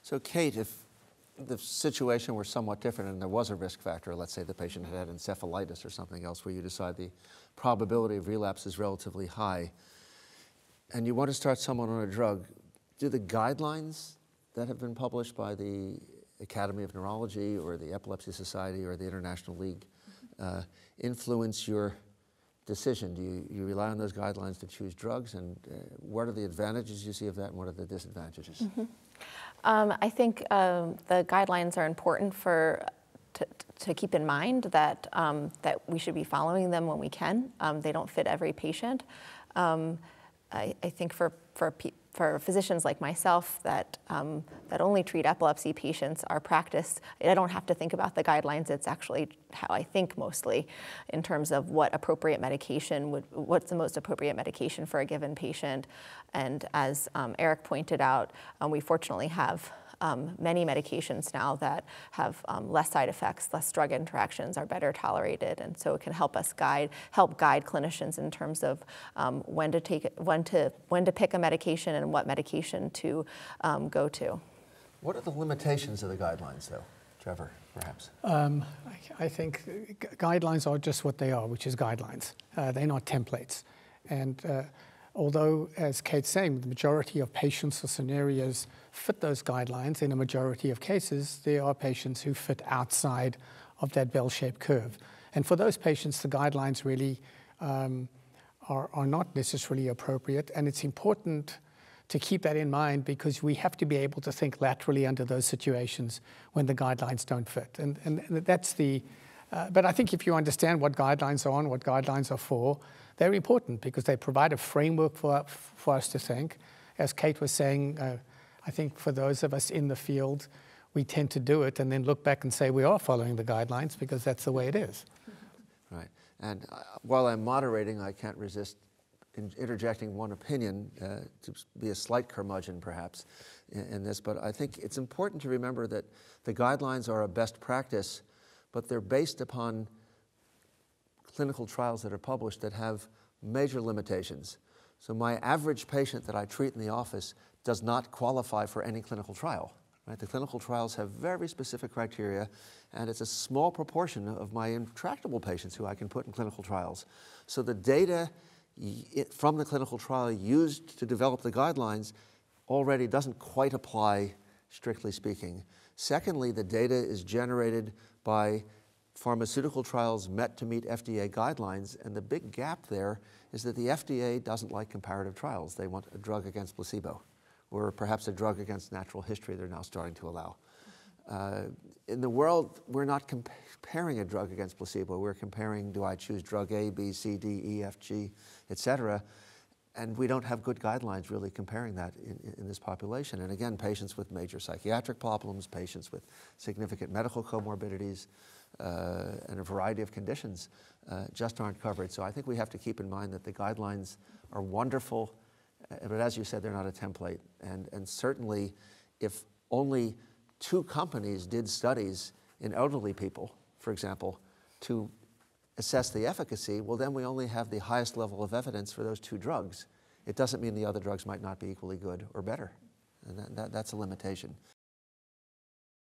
So Kate, if the situation were somewhat different and there was a risk factor, let's say the patient had encephalitis or something else where you decide the probability of relapse is relatively high, and you want to start someone on a drug, do the guidelines that have been published by the Academy of Neurology or the Epilepsy Society or the International League influence your decision? Do you rely on those guidelines to choose drugs, and what are the advantages you see of that and what are the disadvantages? Mm-hmm. I think the guidelines are important to keep in mind that we should be following them when we can. They don't fit every patient. I think for physicians like myself that only treat epilepsy patients, our practice, I don't have to think about the guidelines. It's actually how I think mostly in terms of what's the most appropriate medication for a given patient. And as Eric pointed out, we fortunately have many medications now that have less side effects, less drug interactions, are better tolerated, and so it can help us help guide clinicians in terms of when to pick a medication and what medication to go to. What are the limitations of the guidelines, though, Trevor, perhaps? I think guidelines are just what they are, which is guidelines. They're not templates, and although, as Kate's saying, the majority of patients or scenarios fit those guidelines, in a majority of cases, there are patients who fit outside of that bell-shaped curve. And for those patients, the guidelines really are not necessarily appropriate. And it's important to keep that in mind because we have to be able to think laterally under those situations when the guidelines don't fit. And that's but I think if you understand what guidelines are and what guidelines are for, they're important because they provide a framework for us to think. As Kate was saying, I think for those of us in the field, we tend to do it and then look back and say we are following the guidelines because that's the way it is. Right. And while I'm moderating, I can't resist interjecting one opinion to be a slight curmudgeon, perhaps, in this. But I think it's important to remember that the guidelines are a best practice, but they're based upon clinical trials that are published that have major limitations. So my average patient that I treat in the office does not qualify for any clinical trial. Right? The clinical trials have very specific criteria, and it's a small proportion of my intractable patients who I can put in clinical trials. So the data from the clinical trial used to develop the guidelines already doesn't quite apply, strictly speaking. Secondly, the data is generated by pharmaceutical trials met to meet FDA guidelines, and the big gap there is that the FDA doesn't like comparative trials. They want a drug against placebo, or perhaps a drug against natural history they're now starting to allow. In the world, we're not comparing a drug against placebo. We're comparing, do I choose drug A, B, C, D, E, F, G, et cetera, and we don't have good guidelines really comparing that in this population. And again, patients with major psychiatric problems, patients with significant medical comorbidities, and a variety of conditions just aren't covered. So I think we have to keep in mind that the guidelines are wonderful, but as you said, they're not a template. And certainly, if only 2 companies did studies in elderly people, for example, to assess the efficacy, well, then we only have the highest level of evidence for those 2 drugs. It doesn't mean the other drugs might not be equally good or better. And that's a limitation.